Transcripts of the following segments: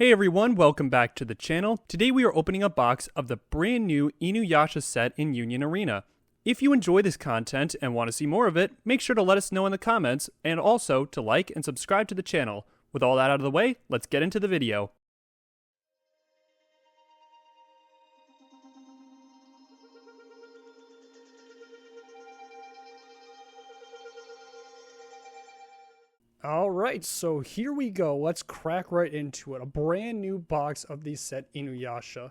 Hey everyone, welcome back to the channel. Today we are opening a box of the brand new Inuyasha set in Union Arena. If you enjoy this content and want to see more of it, make sure to let us know in the comments and also to like and subscribe to the channel. With all that out of the way, let's get into the video. Alright, so here we go. Let's crack right into it. A brand new box of the set Inuyasha.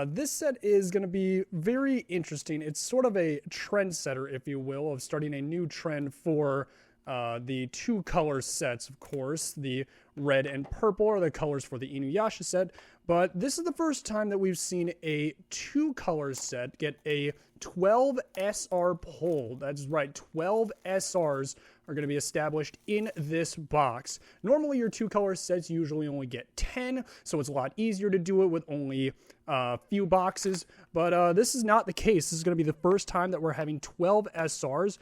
This set is going to be very interesting. It's sort of a trendsetter, if you will, of starting a new trend for the two color sets, of course. The red and purple are the colors for the Inuyasha set, but this is the first time that we've seen a two color set get a 12 SR pull. That's right, 12 SRs are going to be established in this box. Normally your two color sets usually only get 10, so it's a lot easier to do it with only a few boxes, but this is not the case. This is going to be the first time that we're having 12 SRs,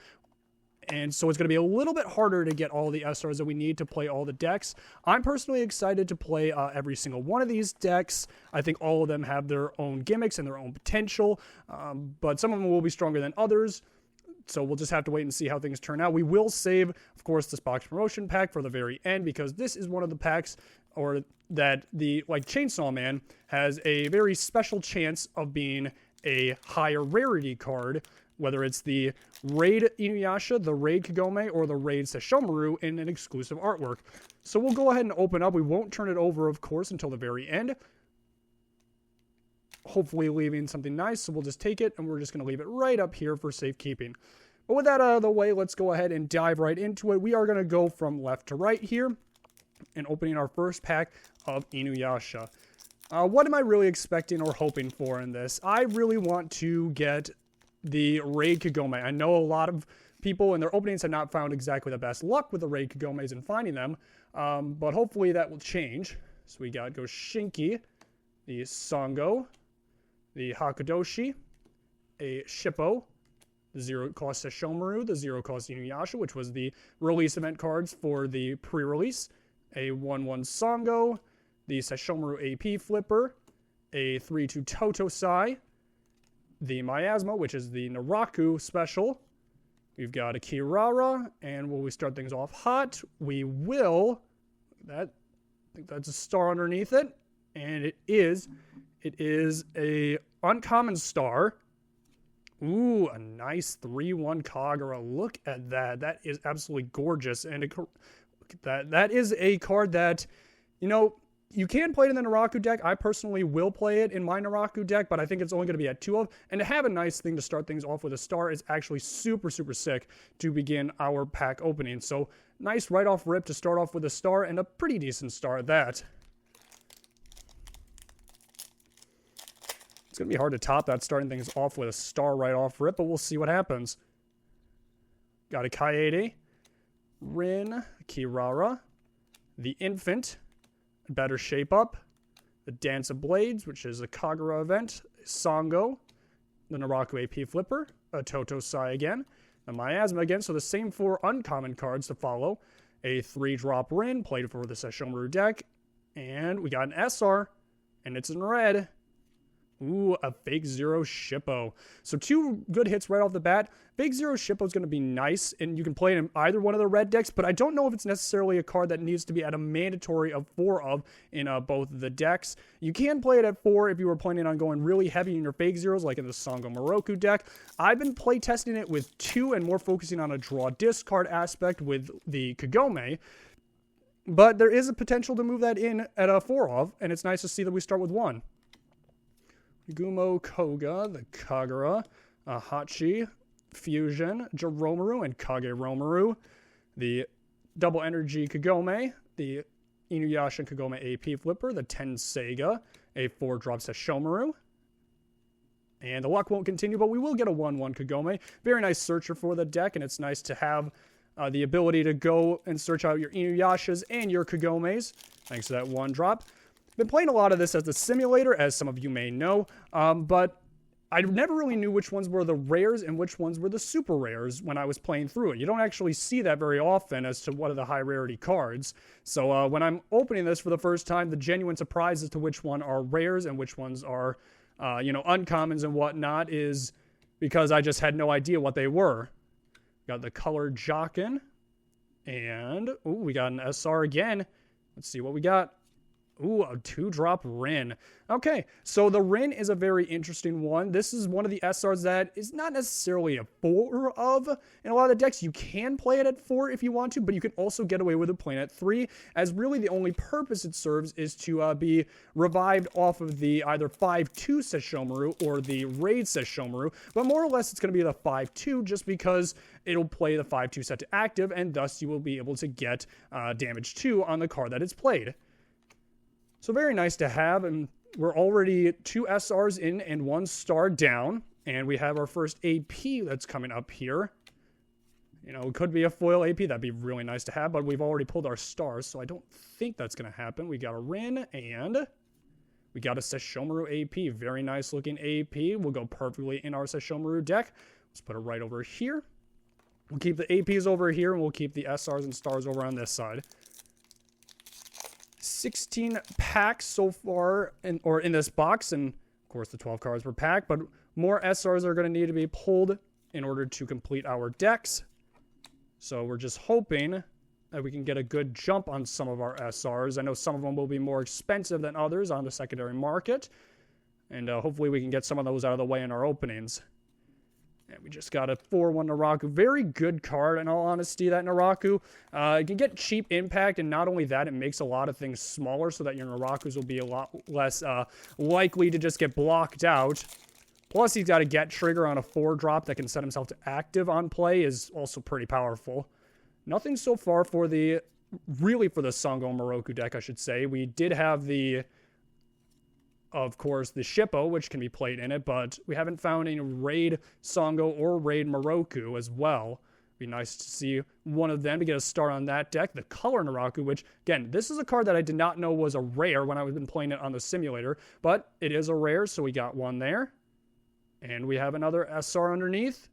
and so it's going to be a little bit harder to get all the SRs that we need to play all the decks. I'm personally excited to play every single one of these decks. I think all of them have their own gimmicks and their own potential, but some of them will be stronger than others. So we'll just have to wait and see how things turn out. We will save, of course, this box promotion pack for the very end, because this is one of the packs that Chainsaw Man has a very special chance of being a higher rarity card, whether it's the Raid Inuyasha, the Raid Kagome, or the Raid Sesshomaru in an exclusive artwork. So we'll go ahead and open up. We won't turn it over, of course, until the very end. Hopefully leaving something nice, so we'll just take it, and we're just going to leave it right up here for safekeeping. But with that out of the way, let's go ahead and dive right into it. We are going to go from left to right here, and opening our first pack of Inuyasha. What am I really expecting or hoping for in this? I really want to get the Raid Kagome. I know a lot of people in their openings have not found exactly the best luck with the Raid Kagomes in finding them, but hopefully that will change. So we got Goshinki, the Sango, the Hakudoshi, a Shippo, the zero-cost Sesshomaru, the zero-cost Inuyasha, which was the release event cards for the pre-release, a 1/1 Sango, the Sesshomaru AP Flipper, a 3/2 Totosai, the Miasma, which is the Naraku special. We've got a Kirara, and will we start things off hot? We will. I think that's a star underneath it, and it is a uncommon star. Ooh, a nice 3/1 Kagura. Look at that. That is absolutely gorgeous. And that is a card that, you know, you can play it in the Naraku deck. I personally will play it in my Naraku deck, but I think it's only going to be at 2 of. And to have a nice thing to start things off with a star is actually super, super sick to begin our pack opening. So nice right off rip to start off with a star, and a pretty decent star at that. It's going to be hard to top that, starting things off with a star right off rip, but we'll see what happens. Got a Kaede, Rin, Kirara, the Infant, Better Shape Up, the Dance of Blades, which is a Kagura event, Sango, the Naraku AP Flipper, a Totosai again, a Miasma again, so the same 4 uncommon cards to follow, a 3-drop Rin, played for the Sesshomaru deck, and we got an SR, and it's in red. Ooh, a Fake Zero Shippo. So 2 good hits right off the bat. Fake Zero Shippo is going to be nice, and you can play it in either one of the red decks, but I don't know if it's necessarily a card that needs to be at a mandatory of 4 of in both of the decks. You can play it at 4 if you were planning on going really heavy in your Fake Zeros, like in the Sango Moroku deck. I've been play testing it with 2 and more focusing on a draw discard aspect with the Kagome, but there is a potential to move that in at a 4 of, and it's nice to see that we start with 1. Gumo Koga, the Kagura, Hachi, Fusion, Jiromaru, and Kageromaru, the Double Energy Kagome, the Inuyasha Kagome AP Flipper, the Tenseiga, a 4-drop Sesshomaru, and the luck won't continue, but we will get a 1/1 Kagome. Very nice searcher for the deck, and it's nice to have the ability to go and search out your Inuyashas and your Kagomes, thanks to that 1-drop. Been playing a lot of this as the simulator, as some of you may know, but I never really knew which ones were the rares and which ones were the super rares when I was playing through it. You don't actually see that very often as to what are the high rarity cards. So when I'm opening this for the first time, the genuine surprise as to which one are rares and which ones are, uncommons and whatnot is because I just had no idea what they were. Got the color Jockin. And, we got an SR again. Let's see what we got. Ooh, a 2-drop Rin. Okay, so the Rin is a very interesting one. This is one of the SRs that is not necessarily a 4 of. In a lot of the decks, you can play it at 4 if you want to, but you can also get away with it playing at 3, as really the only purpose it serves is to be revived off of the either 5-2 Sesshomaru or the Raid Sesshomaru, but more or less it's going to be the 5-2 just because it'll play the 5-2 set to active, and thus you will be able to get damage 2 on the card that it's played. So very nice to have, and we're already 2 SRs in and 1 star down, and we have our first AP that's coming up here. You know, it could be a foil AP, that'd be really nice to have, but we've already pulled our stars, so I don't think that's going to happen. We got a Rin, and we got a Sesshomaru AP, very nice looking AP, will go perfectly in our Sesshomaru deck. Let's put it right over here. We'll keep the APs over here, and we'll keep the SRs and stars over on this side. 16 packs so far in this box, and of course the 12 cards per pack, but more SRs are going to need to be pulled in order to complete our decks. So we're just hoping that we can get a good jump on some of our SRs. I know some of them will be more expensive than others on the secondary market, and hopefully we can get some of those out of the way in our openings. And we just got a 4-1 Naraku. Very good card, in all honesty, that Naraku. It can get cheap impact, and not only that, it makes a lot of things smaller so that your Narakus will be a lot less likely to just get blocked out. Plus, he's got a get trigger on a 4-drop that can set himself to active on play, is also pretty powerful. Nothing so far for the Sango Moroku deck, I should say. We did have of course, the Shippo, which can be played in it, but we haven't found any Raid Sango or Raid Moroku as well. Be nice to see one of them to get a start on that deck. The Color Naraku, which, again, this is a card that I did not know was a rare when I was been playing it on the simulator, but it is a rare, so we got one there. And we have another SR underneath.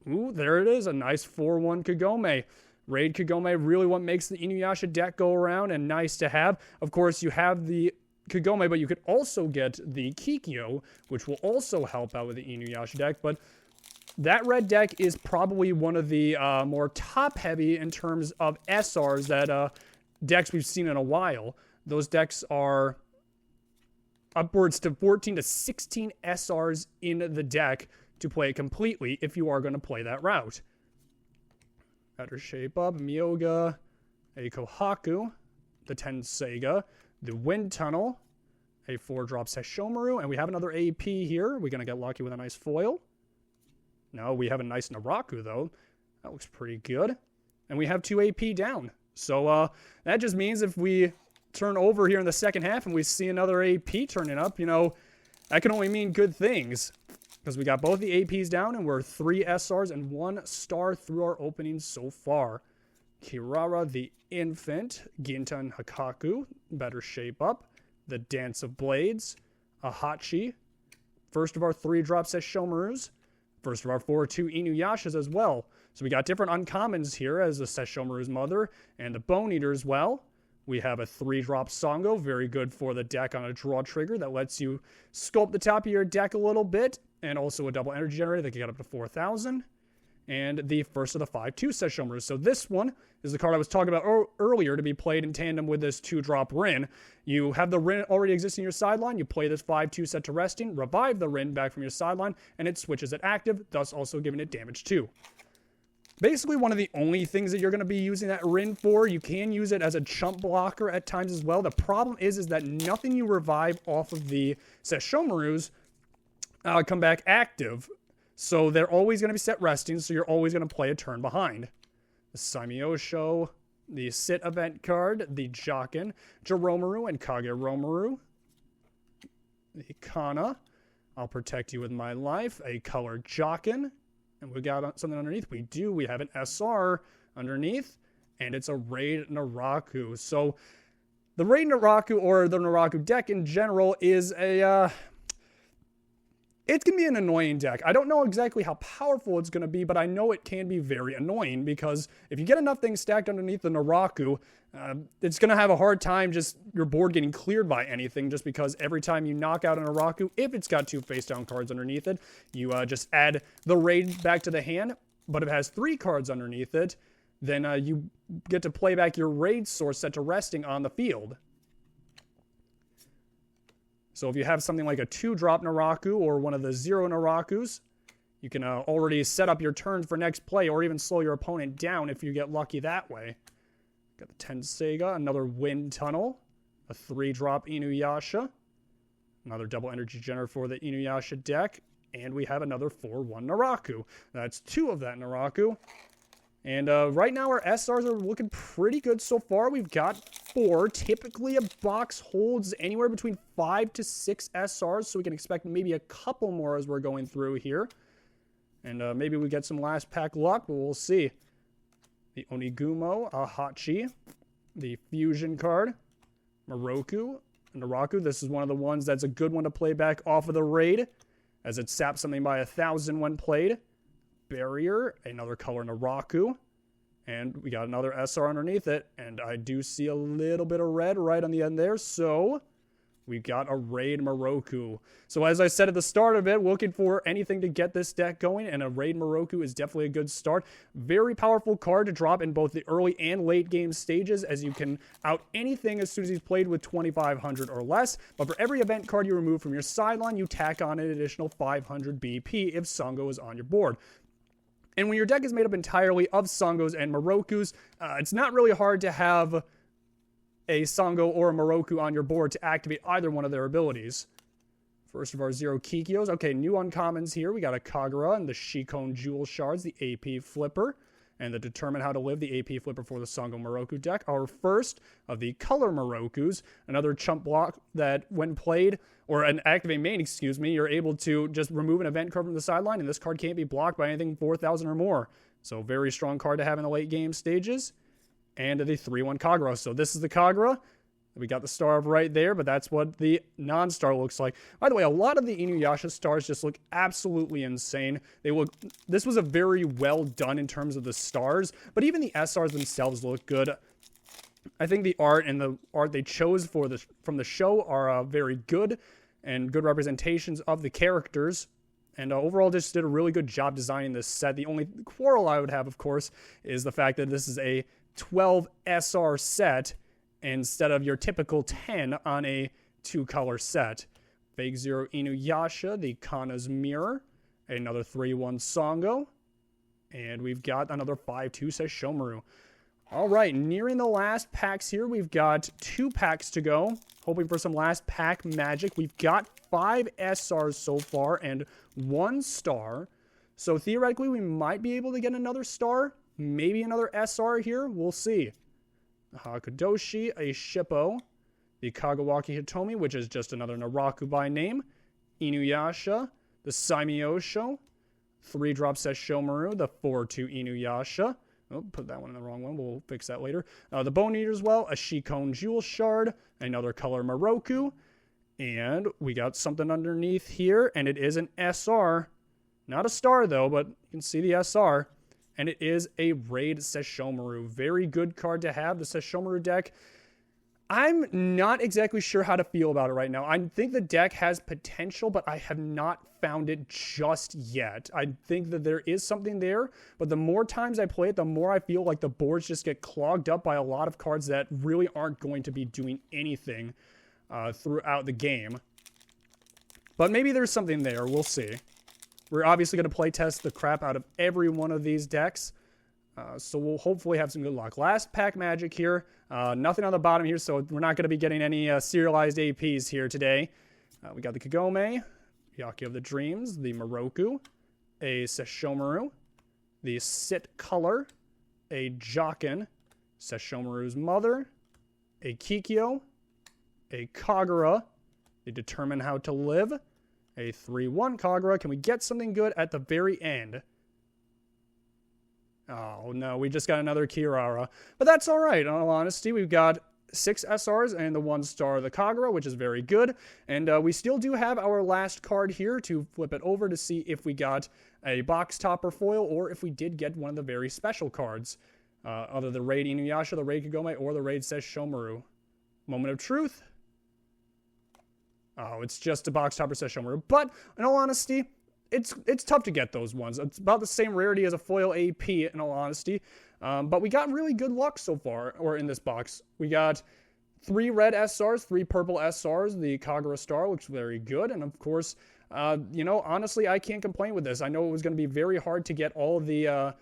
Ooh, there it is, a nice 4-1 Kagome. Raid Kagome, really what makes the Inuyasha deck go around, and nice to have. Of course, you have the Kagome, but you could also get the Kikyo, which will also help out with the Inuyasha deck, but that red deck is probably one of the more top-heavy in terms of SRs that decks we've seen in a while. Those decks are upwards to 14 to 16 SRs in the deck to play it completely if you are going to play that route. Better Shape Up, Myoga, a Kohaku, the Tenseiga, the Wind Tunnel, a 4-drop Sesshomaru, and we have another AP here. We're going to get lucky with a nice foil. No, we have a nice Naraku, though. That looks pretty good. And we have 2 AP down. So that just means if we turn over here in the second half and we see another AP turning up, that can only mean good things. Because we got both the APs down, and we're 3 SRs and 1 star through our openings so far. Kirara the Infant, Gintan Hakaku, Better Shape Up, the Dance of Blades, a Hachi, first of our 3-drop Sesshomarus, first of our 4-2 Inuyashas as well. So we got different uncommons here as the Sesshomaru's mother and the Bone Eater as well. We have a 3-drop Sango, very good for the deck on a draw trigger that lets you sculpt the top of your deck a little bit, and also a double energy generator that can get up to 4,000. And the first of the 5-2 Sesshomaru. So this one is the card I was talking about earlier to be played in tandem with this 2-drop Rin. You have the Rin already existing in your sideline, you play this 5-2 set to resting, revive the Rin back from your sideline, and it switches it active, thus also giving it damage 2. Basically one of the only things that you're going to be using that Rin for. You can use it as a chump blocker at times as well. The problem is that nothing you revive off of the Sesshomarus come back active. So they're always going to be set resting, so you're always going to play a turn behind. The Saimyosho, the Sit event card, the Jockin, Jiromaru, and Kageromaru. The Kana, I'll protect you with my life, a color Jockin. And we got something underneath. We have an SR underneath, and it's a Raid Naraku. So the Raid Naraku, or the Naraku deck in general, is It's going to be an annoying deck. I don't know exactly how powerful it's going to be, but I know it can be very annoying because if you get enough things stacked underneath the Naraku, it's going to have a hard time just your board getting cleared by anything just because every time you knock out a Naraku, if it's got 2 face-down cards underneath it, you just add the raid back to the hand, but if it has 3 cards underneath it, then you get to play back your raid source set to resting on the field. So if you have something like a 2-drop Naraku or one of the 0 Narakus, you can already set up your turns for next play or even slow your opponent down if you get lucky that way. Got the Tenseiga, another Wind Tunnel, a 3-drop Inuyasha, another double energy generator for the Inuyasha deck, and we have another 4/1 Naraku. That's 2 of that Naraku. And right now our SRs are looking pretty good so far. We've got 4. Typically a box holds anywhere between 5 to 6 SRs, so we can expect maybe a couple more as we're going through here. And maybe we get some last pack luck, but we'll see. The Onigumo, Ahachi, the Fusion card, Naraku. This is one of the ones that's a good one to play back off of the raid, as it saps something by 1,000 when played. Barrier, another color Naraku, and we got another SR underneath it, and I do see a little bit of red right on the end there, so we've got a Raid Moroku. So as I said at the start of it, looking for anything to get this deck going, and a Raid Moroku is definitely a good start. Very powerful card to drop in both the early and late game stages, as you can out anything as soon as he's played with 2,500 or less, but for every event card you remove from your sideline, you tack on an additional 500 BP if Sango is on your board. And when your deck is made up entirely of Sangos and Morokus, it's not really hard to have a Sango or a Moroku on your board to activate either one of their abilities. First of our 0 Kikyos. Okay, new uncommons here. We got a Kagura and the Shikon Jewel Shards, the AP Flipper, and the Determine How to Live, the AP Flipper for the Sango Moroku deck. Our first of the Color Morokus, another chump block that when played, or an activate main, excuse me, you're able to just remove an event card from the sideline, and this card can't be blocked by anything 4,000 or more. So very strong card to have in the late game stages. And the 3/1 Kagura. So this is the Kagura. We got the star of right there, but that's what the non-star looks like. By the way, a lot of the Inuyasha stars just look absolutely insane. This was a very well done in terms of the stars, but even the SRs themselves look good. I think the art and the art they chose from the show are very good and good representations of the characters. And overall, just did a really good job designing this set. The only quarrel I would have, of course, is the fact that this is a 12 SR set instead of your typical 10 on a 2-color set. Fake 0 Inuyasha, the Kana's Mirror, another 3/1 Sango, and we've got another 5/2 Sesshomaru. All right, nearing the last packs here. We've got 2 packs to go. Hoping for some last pack magic. We've got 5 SRs so far and 1 star. So theoretically, we might be able to get another star. Maybe another SR here. We'll see. Hakudoshi, a Shippo. The Kagawaki Hitomi, which is just another Naraku by name. Inuyasha. The Saimyosho. 3-drop Sesshomaru. The 4/2 Inuyasha. Oh, put that one in the wrong one. We'll fix that later. The Bone Eater as well. A Shikon Jewel Shard. Another color Moroku. And we got something underneath here. And it is an SR. Not a star, though, but you can see the SR. And it is a Raid Sesshomaru. Very good card to have. The Sesshomaru deck, I'm not exactly sure how to feel about it right now. I think the deck has potential, but I have not found it just yet. I think that there is something there, but the more times I play it, the more I feel like the boards just get clogged up by a lot of cards that really aren't going to be doing anything throughout the game. But maybe there's something there. We'll see. We're obviously going to play test the crap out of every one of these decks. So we'll hopefully have some good luck. Last pack magic here. Nothing on the bottom here, so we're not going to be getting any serialized APs here today. We got the Kagome, Yaki of the Dreams, the Moroku, a Sesshomaru, the Sit Color, a Jokin, Sesshomaru's Mother, a Kikyo, a Kagura, the Determine How to Live, a 3/1 Kagura. Can we get something good at the very end? Oh, no, we just got another Kirara. But that's all right, in all honesty. We've got 6 SRs and the 1 star the Kagura, which is very good. And we still do have our last card here to flip it over to see if we got a box topper foil or if we did get one of the very special cards. Either the Raid Inuyasha, the Raid Kagome, or the Raid Sesshomaru. Moment of truth. Oh, it's just a box topper Sesshomaru. But, in all honesty, it's tough to get those ones. It's about the same rarity as a foil AP, in all honesty. But we got really good luck so far, or in this box. We got 3 red SRs, 3 purple SRs, the Kagura Star, which is very good. And, of course, you know, honestly, I can't complain with this. I know it was going to be very hard to get all the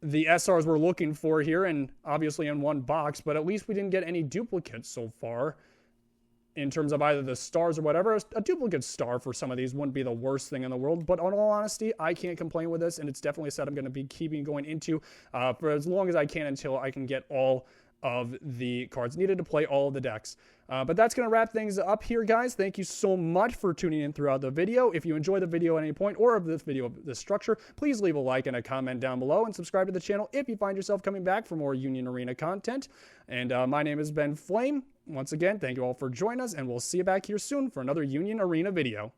SRs we're looking for here, and obviously in one box, but at least we didn't get any duplicates so far. In terms of either the stars or whatever, a duplicate star for some of these wouldn't be the worst thing in the world. But in all honesty, I can't complain with this, and it's definitely a set I'm going to be keeping going into for as long as I can until I can get all of the cards needed to play all of the decks. But that's going to wrap things up here, guys. Thank you so much for tuning in throughout the video. If you enjoyed the video at any point or of this video of this structure, please leave a like and a comment down below and subscribe to the channel if you find yourself coming back for more Union Arena content. And my name has been Flame. Once again, thank you all for joining us, and we'll see you back here soon for another Union Arena video.